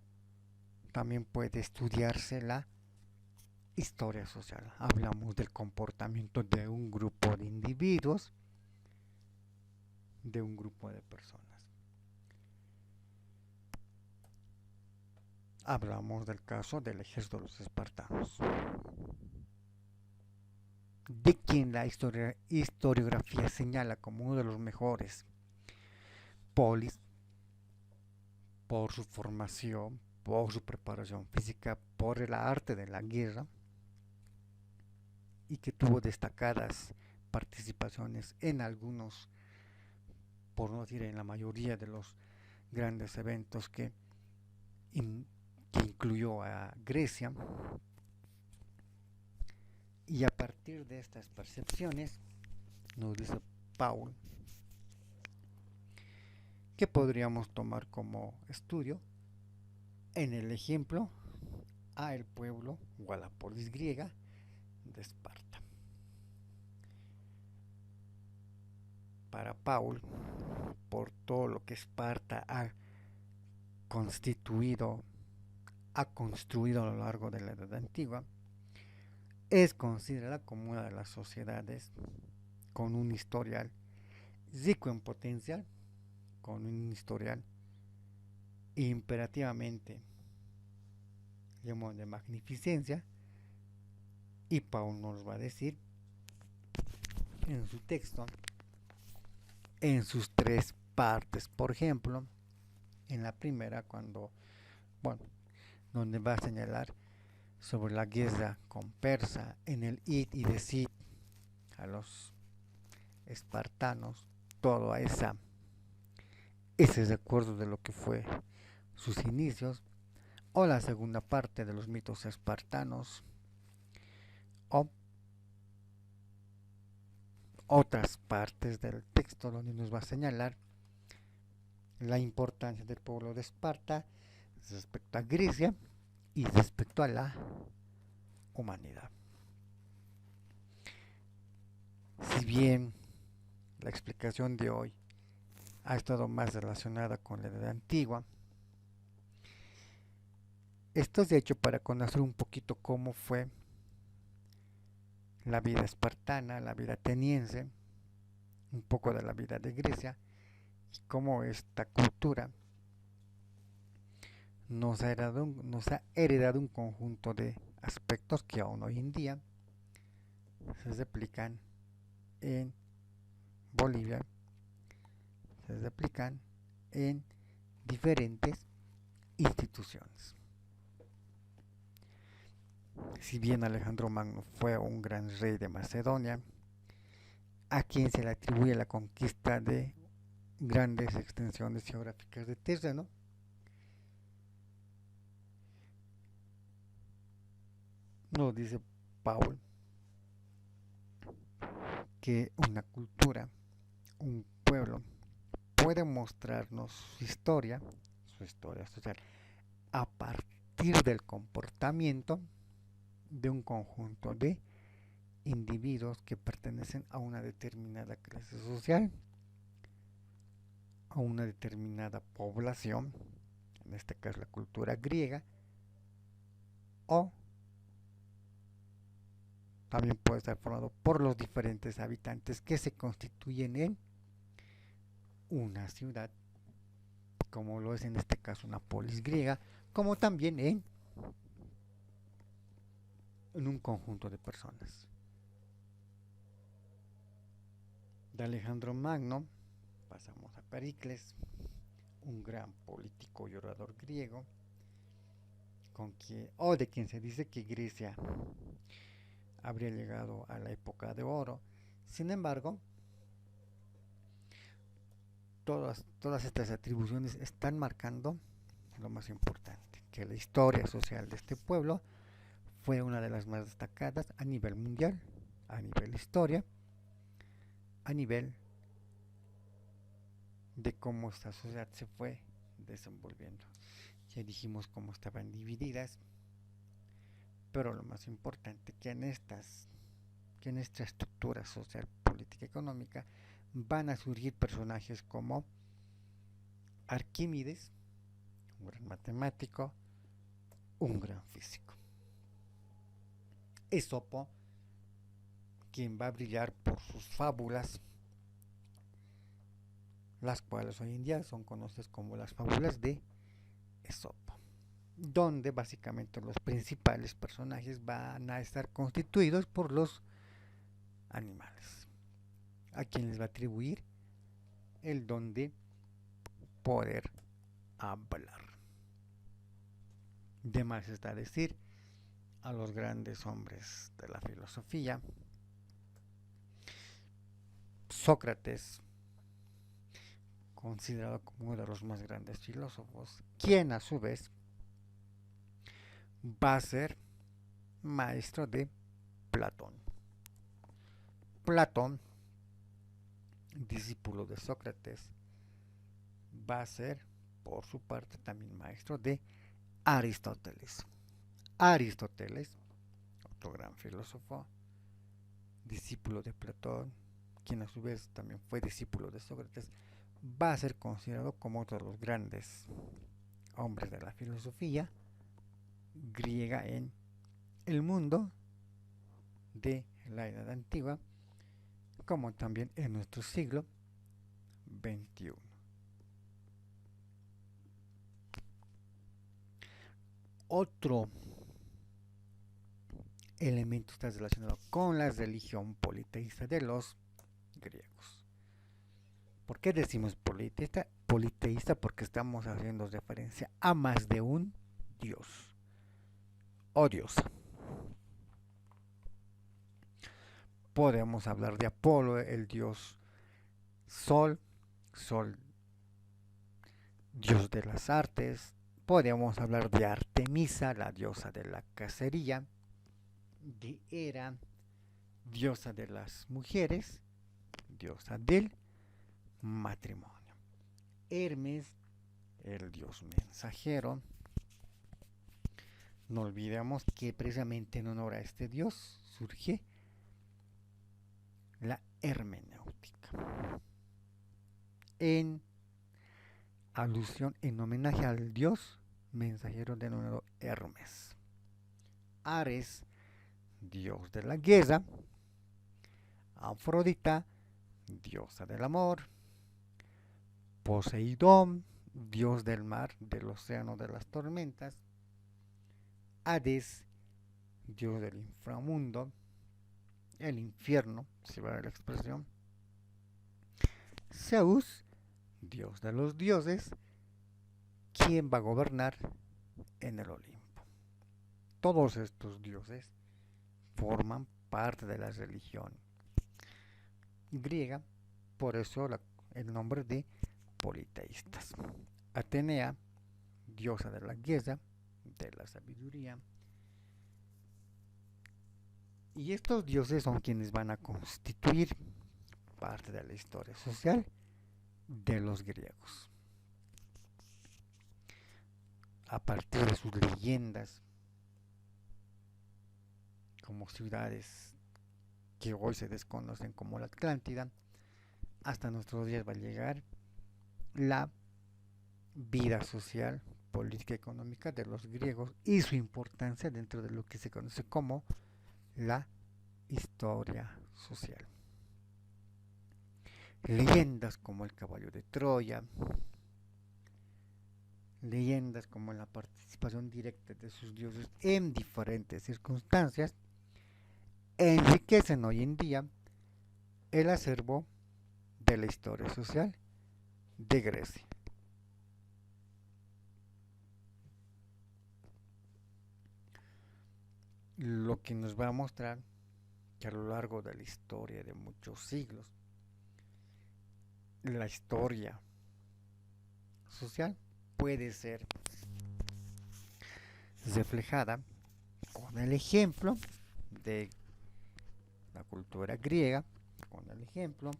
también puede estudiarse la historia social. Hablamos del comportamiento de un grupo de individuos, de un grupo de personas. Hablamos del caso del ejército de los espartanos, de quien la historiografía señala como uno de los mejores polis por su formación, por su preparación física, por el arte de la guerra, y que tuvo destacadas participaciones en algunos, por no decir en la mayoría de los grandes eventos que incluyó a Grecia. Y a partir de estas percepciones, nos dice Paul, que podríamos tomar como estudio en el ejemplo a el pueblo o a la polis griega de Esparta. Para Paul, por todo lo que Esparta ha construido a lo largo de la Edad Antigua, es considerada como una de las sociedades con un historial rico en potencial, con un historial imperativamente, digamos, de magnificencia, y Paul nos va a decir en su texto, en sus tres partes, por ejemplo, en la primera, bueno, donde va a señalar sobre la guerra con Persa, en el id y decir a los espartanos, todo a ese recuerdo de lo que fue sus inicios, o la segunda parte de los mitos espartanos, o otras partes del texto donde nos va a señalar la importancia del pueblo de Esparta respecto a Grecia y respecto a la humanidad. Si bien la explicación de hoy ha estado más relacionada con la edad antigua, esto es de hecho para conocer un poquito cómo fue la vida espartana, la vida ateniense, un poco de la vida de Grecia y cómo esta cultura nos ha heredado un conjunto de aspectos que aún hoy en día se replican en Bolivia, se replican en diferentes instituciones. Si bien Alejandro Magno fue un gran rey de Macedonia, a quien se le atribuye la conquista de grandes extensiones geográficas de terreno, nos dice Paul que una cultura, un pueblo, puede mostrarnos su historia social, a partir del comportamiento de un conjunto de individuos que pertenecen a una determinada clase social, a una determinada población, en este caso la cultura griega, o también puede estar formado por los diferentes habitantes que se constituyen en una ciudad, como lo es en este caso una polis griega, como también en un conjunto de personas. De Alejandro Magno pasamos a Pericles, un gran político y orador griego, de quien se dice que Grecia habría llegado a la época de oro. Sin embargo, todas estas atribuciones están marcando lo más importante, que la historia social de este pueblo fue una de las más destacadas a nivel mundial, a nivel historia, a nivel de cómo esta sociedad se fue desenvolviendo. Ya dijimos cómo estaban divididas, pero lo más importante que en esta estructura social, política, económica, van a surgir personajes como Arquímedes, un gran matemático, un gran físico. Esopo, quien va a brillar por sus fábulas, las cuales hoy en día son conocidas como las fábulas de Esopo, donde básicamente los principales personajes van a estar constituidos por los animales, a quien les va a atribuir el don de poder hablar. De más está decir a los grandes hombres de la filosofía, Sócrates, considerado como uno de los más grandes filósofos, quien a su vez va a ser maestro de Platón. Platón, discípulo de Sócrates, va a ser por su parte también maestro de Aristóteles. Aristóteles, otro gran filósofo, discípulo de Platón, quien a su vez también fue discípulo de Sócrates, va a ser considerado como otro de los grandes hombres de la filosofía griega en el mundo de la Edad Antigua, como también en nuestro siglo XXI. Otro elemento está relacionado con la religión politeísta de los griegos. ¿Por qué decimos politeísta? Politeísta porque estamos haciendo referencia a más de un dios o diosa. Podemos hablar de Apolo, el dios Sol, Sol, dios de las artes. Podemos hablar de Artemisa, la diosa de la cacería, de Hera, diosa de las mujeres, diosa del matrimonio. Hermes, el dios mensajero. No olvidemos que precisamente en honor a este dios surge la hermenéutica, en alusión, en homenaje al dios mensajero denominado Hermes. Ares, dios de la guerra. Afrodita, diosa del amor. Poseidón, dios del mar, del océano, de las tormentas. Hades, dios del inframundo, el infierno, si va a la expresión. Zeus, dios de los dioses, quien va a gobernar en el Olimpo. Todos estos dioses forman parte de la religión griega, por eso el nombre de politeístas. Atenea, diosa de la guerra, de la sabiduría. Y estos dioses son quienes van a constituir parte de la historia social de los griegos. A partir de sus leyendas, como ciudades que hoy se desconocen como la Atlántida, hasta nuestros días va a llegar la vida social, política y económica de los griegos y su importancia dentro de lo que se conoce como la historia social. Leyendas como el caballo de Troya, leyendas como la participación directa de sus dioses en diferentes circunstancias, enriquecen hoy en día el acervo de la historia social de Grecia. Lo que nos va a mostrar que a lo largo de la historia de muchos siglos, la historia social puede ser reflejada con el ejemplo de la cultura griega, con el ejemplo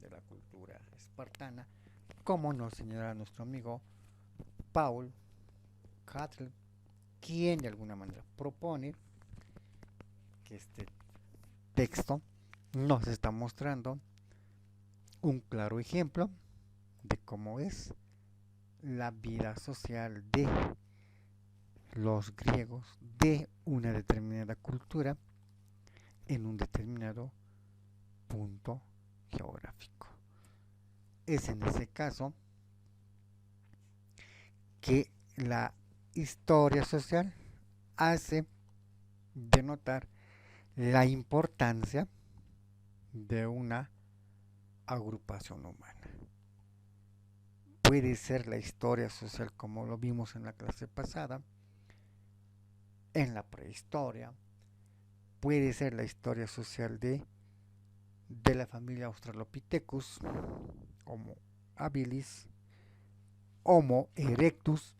de la cultura espartana, como nos señala nuestro amigo Paul Cattell, quien de alguna manera propone que este texto nos está mostrando un claro ejemplo de cómo es la vida social de los griegos, de una determinada cultura en un determinado punto geográfico. Es en ese caso que la historia social hace denotar la importancia de una agrupación humana. Puede ser la historia social como lo vimos en la clase pasada, en la prehistoria, puede ser la historia social de la familia Australopithecus, Homo habilis, Homo erectus,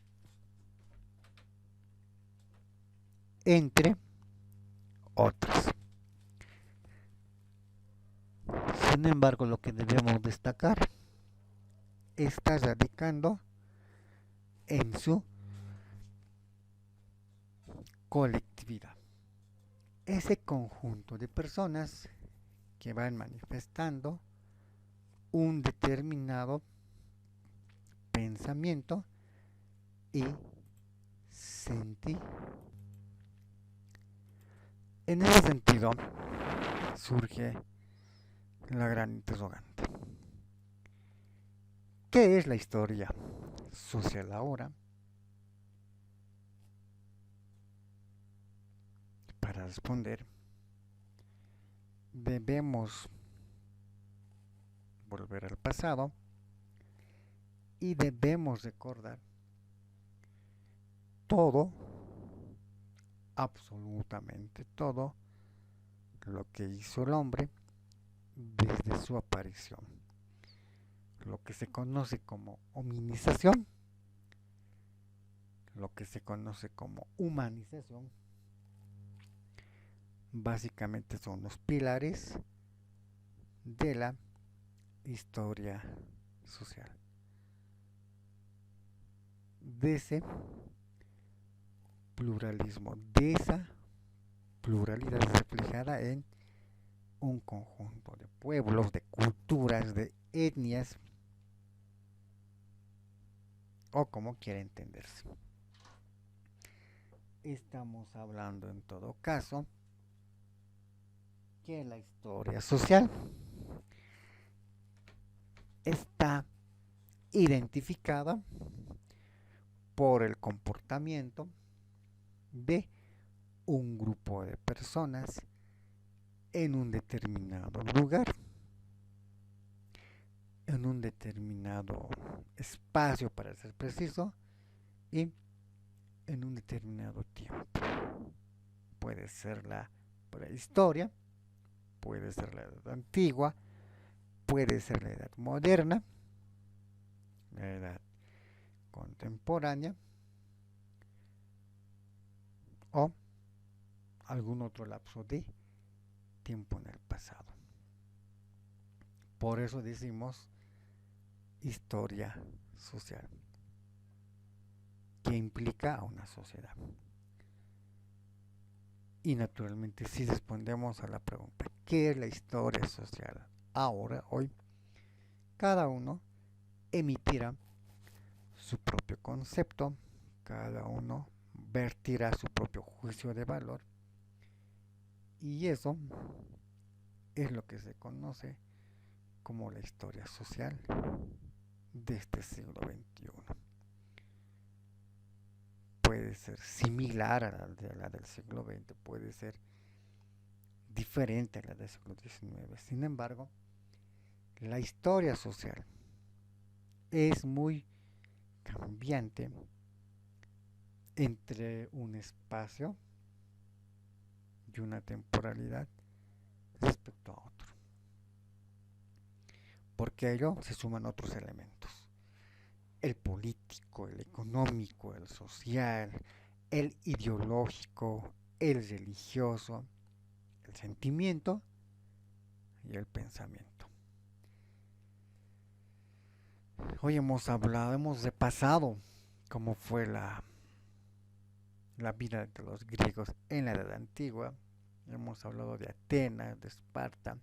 entre otras. Sin embargo, lo que debemos destacar está radicando en su colectividad. Ese conjunto de personas que van manifestando un determinado pensamiento y sentir. En ese sentido, surge la gran interrogante. ¿Qué es la historia social ahora? Para responder, debemos volver al pasado y debemos recordar todo, absolutamente todo, lo que hizo el hombre desde su aparición. Lo que se conoce como hominización, lo que se conoce como humanización, básicamente son los pilares de la historia social. De ese pluralismo, de esa pluralidad reflejada en un conjunto de pueblos, de culturas, de etnias, o como quiera entenderse. Estamos hablando en todo caso que la historia social está identificada por el comportamiento de un grupo de personas en un determinado lugar, en un determinado espacio, para ser preciso, y en un determinado tiempo. Puede ser la prehistoria, puede ser la edad antigua, puede ser la edad moderna, la edad contemporánea o algún otro lapso de tiempo en el pasado. Por eso decimos historia social, que implica a una sociedad. Y naturalmente, si respondemos a la pregunta, ¿qué es la historia social? Ahora, hoy, cada uno emitirá su propio concepto, cada uno vertirá su propio juicio de valor, y eso es lo que se conoce como la historia social de este siglo XXI. Puede ser similar a la del siglo XX, puede ser diferente a la del siglo XIX. Sin embargo, la historia social es muy cambiante entre un espacio y una temporalidad respecto a otro. Porque a ello se suman otros elementos: el político, el económico, el social, el ideológico, el religioso, el sentimiento y el pensamiento. Hoy hemos hablado, hemos repasado cómo fue la vida de los griegos en la Edad Antigua. Hemos hablado de Atenas, de Esparta.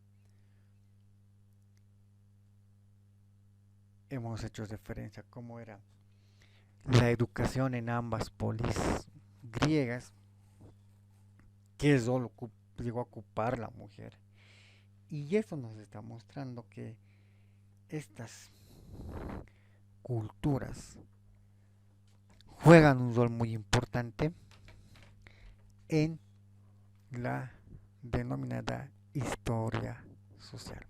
Hemos hecho referencia a cómo era la educación en ambas polis griegas, qué rol llegó a ocupar la mujer. Y eso nos está mostrando que estas culturas juegan un rol muy importante en la denominada historia social.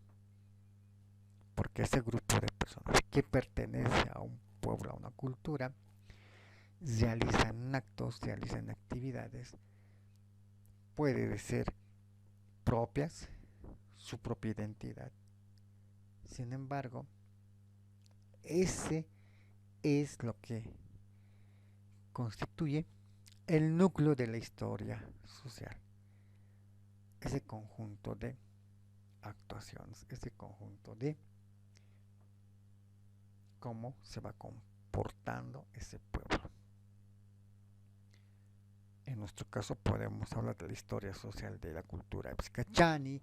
Porque ese grupo de personas que pertenece a un pueblo, a una cultura, realizan actos, realizan actividades, puede ser propias, su propia identidad. Sin embargo, ese es lo que constituye el núcleo de la historia social. Ese conjunto de actuaciones, ese conjunto de cómo se va comportando ese pueblo. En nuestro caso podemos hablar de la historia social de la cultura Epscachani,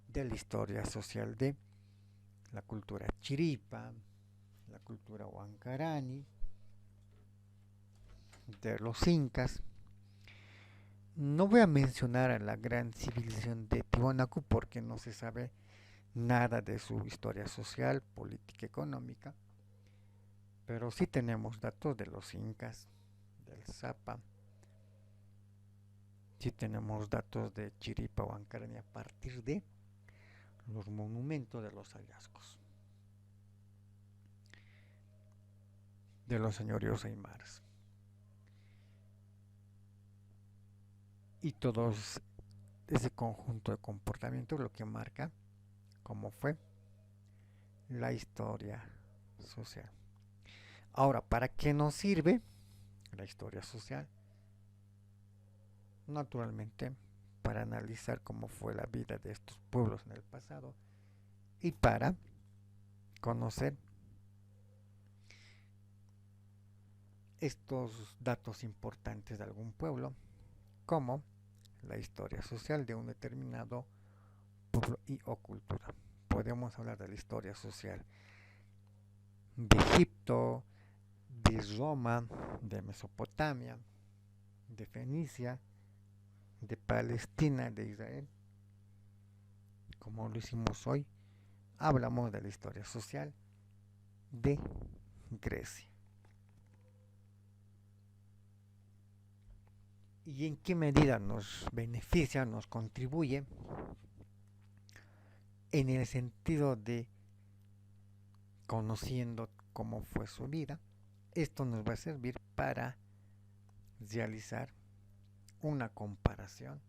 de la historia social de la cultura Chiripa, la cultura Huancarani, de los incas, No voy a mencionar a la gran civilización de Tiwanaku porque no se sabe nada de su historia social, política, económica, pero sí tenemos datos de los incas, del Zapa, sí tenemos datos de Chiripa o Ancarani a partir de los monumentos de los hallazgos, de los señoríos aymaras. Y todo ese conjunto de comportamientos lo que marca cómo fue la historia social. Ahora, ¿para qué nos sirve la historia social? Naturalmente, para analizar cómo fue la vida de estos pueblos en el pasado y para conocer estos datos importantes de algún pueblo, como la historia social de un determinado pueblo y o cultura. Podemos hablar de la historia social de Egipto, de Roma, de Mesopotamia, de Fenicia, de Palestina, de Israel. Como lo hicimos hoy, hablamos de la historia social de Grecia. ¿Y en qué medida nos beneficia, nos contribuye? En el sentido de conociendo cómo fue su vida, esto nos va a servir para realizar una comparación,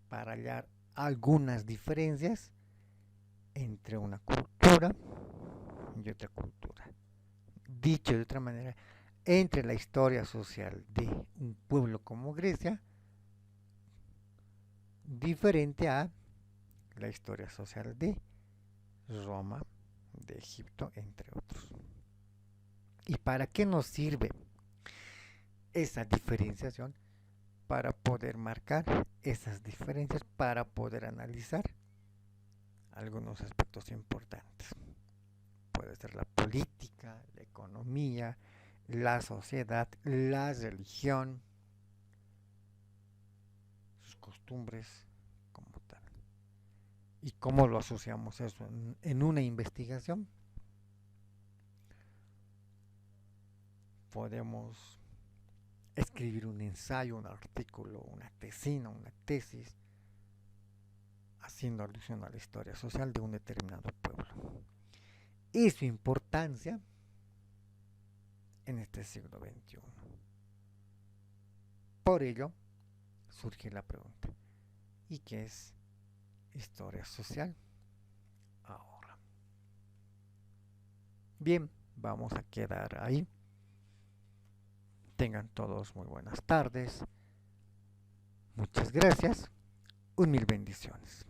para hallar algunas diferencias entre una cultura y otra cultura. Dicho de otra manera, entre la historia social de un pueblo como Grecia, diferente a la historia social de Roma, de Egipto, entre otros. ¿Y para qué nos sirve esa diferenciación? Para poder marcar esas diferencias, para poder analizar algunos aspectos importantes. Puede ser la política, la economía, la sociedad, la religión, sus costumbres como tal. ¿Y cómo lo asociamos eso en una investigación? Podemos escribir un ensayo, un artículo, una tesina, una tesis, haciendo alusión a la historia social de un determinado pueblo y su importancia en este siglo XXI. Por ello, surge la pregunta, ¿y qué es historia social ahora? Bien, vamos a quedar ahí. Tengan todos muy buenas tardes. Muchas gracias. Un mil bendiciones.